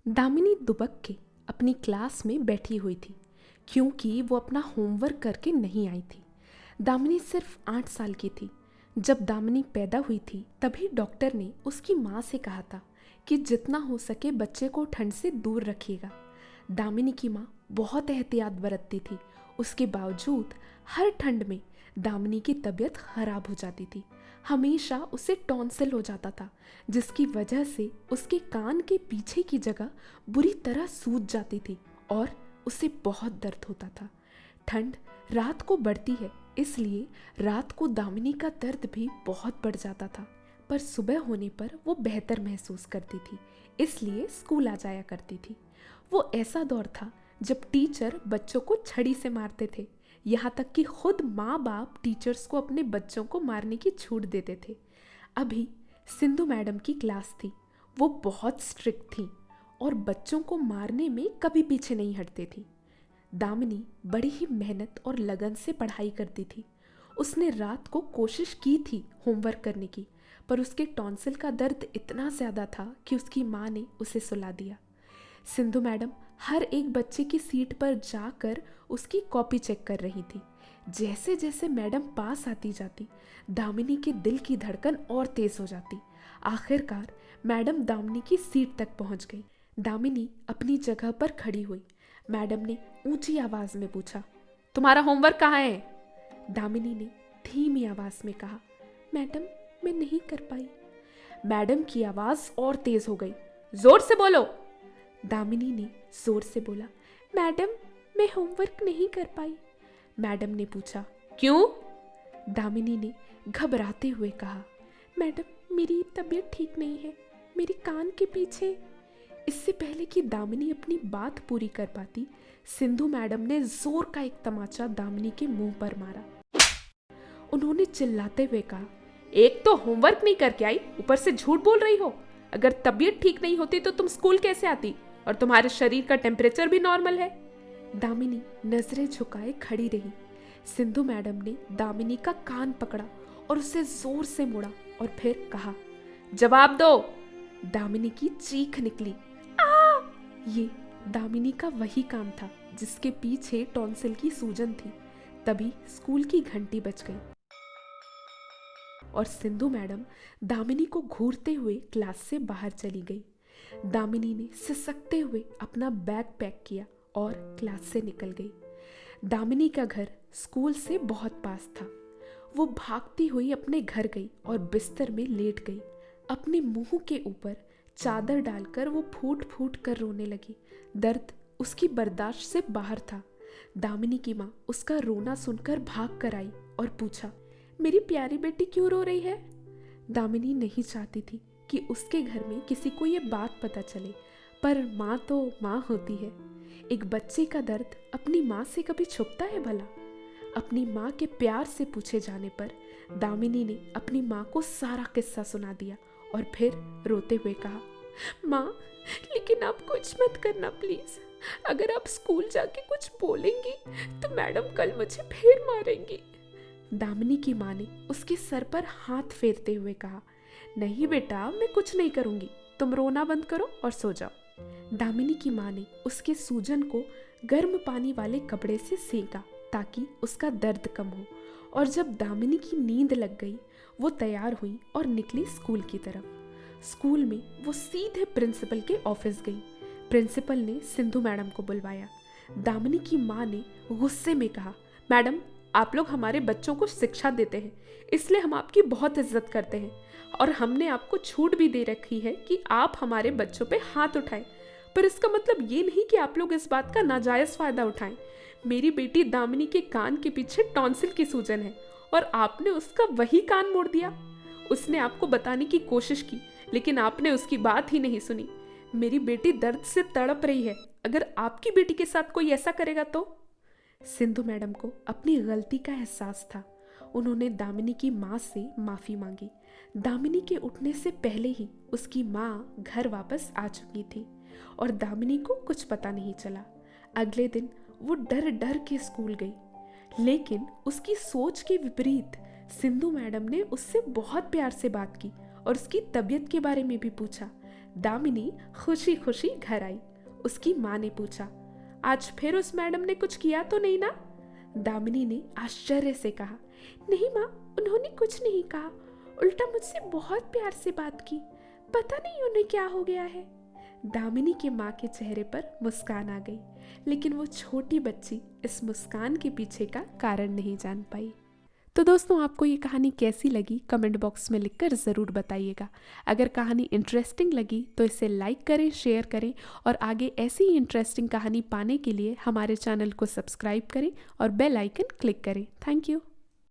दामिनी दुबक के अपनी क्लास में बैठी हुई थी क्योंकि वो अपना होमवर्क करके नहीं आई थी। दामिनी सिर्फ 8 साल की थी। जब दामिनी पैदा हुई थी तभी डॉक्टर ने उसकी माँ से कहा था कि जितना हो सके बच्चे को ठंड से दूर रखिएगा। दामिनी की माँ बहुत एहतियात बरतती थी। उसके बावजूद हर ठंड में दामिनी की तबीयत खराब हो जाती थी। हमेशा उसे टॉन्सिल हो जाता था जिसकी वजह से उसके कान के पीछे की जगह बुरी तरह सूज जाती थी और उसे बहुत दर्द होता था। ठंड रात को बढ़ती है इसलिए रात को दामिनी का दर्द भी बहुत बढ़ जाता था, पर सुबह होने पर वो बेहतर महसूस करती थी इसलिए स्कूल आ जाया करती थी। वो ऐसा दौर था जब टीचर बच्चों को छड़ी से मारते थे, यहाँ तक कि खुद माँ बाप टीचर्स को अपने बच्चों को मारने की छूट देते थे। अभी सिंधु मैडम की क्लास थी। वो बहुत स्ट्रिक्ट थी और बच्चों को मारने में कभी पीछे नहीं हटती थी। दामिनी बड़ी ही मेहनत और लगन से पढ़ाई करती थी। उसने रात को कोशिश की थी होमवर्क करने की, पर उसके टॉन्सिल का दर्द इतना ज़्यादा था कि उसकी माँ ने उसे सुला दिया। सिंधु मैडम हर एक बच्चे की सीट पर जाकर उसकी कॉपी चेक कर रही थी। जैसे जैसे मैडम पास आती जाती दामिनी के दिल की धड़कन और तेज हो जाती। आखिरकार मैडम दामिनी की सीट तक पहुंच गई। दामिनी अपनी जगह पर खड़ी हुई। मैडम ने ऊंची आवाज में पूछा, तुम्हारा होमवर्क कहाँ है? दामिनी ने धीमी आवाज में कहा, मैडम मैं नहीं कर पाई। मैडम की आवाज और तेज हो गई, जोर से बोलो। दामिनी ने जोर से बोला, मैडम मैं होमवर्क नहीं कर पाई। मैडम ने पूछा, क्यों? दामिनी ने घबराते हुए कहा, मैडम मेरी तबीयत ठीक नहीं है, मेरे कान के पीछे। इससे पहले कि दामिनी अपनी बात पूरी कर पाती, सिंधु मैडम ने जोर का एक तमाचा दामिनी के मुंह पर मारा। उन्होंने चिल्लाते हुए कहा, एक तो होमवर्क नहीं करके आई, ऊपर से झूठ बोल रही हो। अगर तबीयत ठीक नहीं होती तो तुम स्कूल कैसे आती? और तुम्हारे शरीर का टेम्परेचर भी नॉर्मल है। दामिनी नजरें झुकाए खड़ी रही। सिंधु मैडम ने दामिनी का कान पकड़ा और उसे जोर से मोड़ा और फिर कहा, जवाब दो। दामिनी की चीख निकली, आ! ये दामिनी का वही काम था जिसके पीछे टॉन्सिल की सूजन थी। तभी स्कूल की घंटी बज गई और सिंधु मैडम दामिनी को घूरते हुए क्लास से बाहर चली गई। दामिनी ने सिसकते हुए अपना बैग पैक किया और क्लास से निकल गई। दामिनी का घर स्कूल से बहुत पास था। वो भागती हुई अपने घर गई और बिस्तर में लेट गई। अपने मुंह के ऊपर चादर डालकर वो फूट फूट कर रोने लगी। दर्द उसकी बर्दाश्त से बाहर था। दामिनी की माँ उसका रोना सुनकर भाग कर आई और पूछा, मेरी प्यारी बेटी क्यों रो रही है? दामिनी नहीं चाहती थी कि उसके घर में किसी को ये बात पता चले, पर माँ तो माँ होती है। एक बच्चे का दर्द अपनी माँ से कभी छुपता है भला? अपनी माँ के प्यार से पूछे जाने पर दामिनी ने अपनी माँ को सारा किस्सा सुना दिया और फिर रोते हुए कहा, माँ लेकिन आप कुछ मत करना प्लीज। अगर आप स्कूल जाके कुछ बोलेंगी तो मैडम कल मुझे फिर मारेंगी। दामिनी की माँ ने उसके सर पर हाथ फेरते हुए कहा, नहीं बेटा मैं कुछ नहीं करूँगी, तुम रोना बंद करो और सो जाओ। दामिनी की माँ ने उसके सूजन को गर्म पानी वाले कपड़े से सेका ताकि उसका दर्द कम हो, और जब दामिनी की नींद लग गई वो तैयार हुई और निकली स्कूल की तरफ। स्कूल में वो सीधे प्रिंसिपल के ऑफिस गई। प्रिंसिपल ने सिंधु मैडम को बुलवाया। दामिनी की माँ ने गुस्से में कहा, मैडम आप लोग हमारे बच्चों को शिक्षा देते हैं इसलिए हम आपकी बहुत इज्जत करते हैं और हमने आपको छूट भी दे रखी है कि आप हमारे बच्चों पे हाथ उठाएं, पर इसका मतलब ये नहीं कि आप लोग इस बात का नाजायज़ फ़ायदा उठाएं। मेरी बेटी दामिनी के कान के पीछे टॉन्सिल की सूजन है और आपने उसका वही कान मोड़ दिया। उसने आपको बताने की कोशिश की लेकिन आपने उसकी बात ही नहीं सुनी। मेरी बेटी दर्द से तड़प रही है, अगर आपकी बेटी के साथ कोई ऐसा करेगा तो? सिंधु मैडम को अपनी गलती का एहसास था। उन्होंने दामिनी की माँ से माफ़ी मांगी। दामिनी के उठने से पहले ही उसकी माँ घर वापस आ चुकी थी और दामिनी को कुछ पता नहीं चला। अगले दिन वो डर डर के स्कूल गई, लेकिन उसकी सोच के विपरीत सिंधु मैडम ने उससे बहुत प्यार से बात की और उसकी तबीयत के बारे में भी पूछा। दामिनी खुशी खुशी घर आई। उसकी माँ ने पूछा, आज फिर उस मैडम ने कुछ किया तो नहीं ना? दामिनी ने आश्चर्य से कहा, नहीं माँ, उन्होंने कुछ नहीं कहा, उल्टा मुझसे बहुत प्यार से बात की। पता नहीं उन्हें क्या हो गया है। दामिनी के माँ के चेहरे पर मुस्कान आ गई, लेकिन वो छोटी बच्ची इस मुस्कान के पीछे का कारण नहीं जान पाई। तो दोस्तों, आपको ये कहानी कैसी लगी कमेंट बॉक्स में लिखकर ज़रूर बताइएगा। अगर कहानी इंटरेस्टिंग लगी तो इसे लाइक करें, शेयर करें और आगे ऐसी ही इंटरेस्टिंग कहानी पाने के लिए हमारे चैनल को सब्सक्राइब करें और बेल आइकन क्लिक करें। Thank you.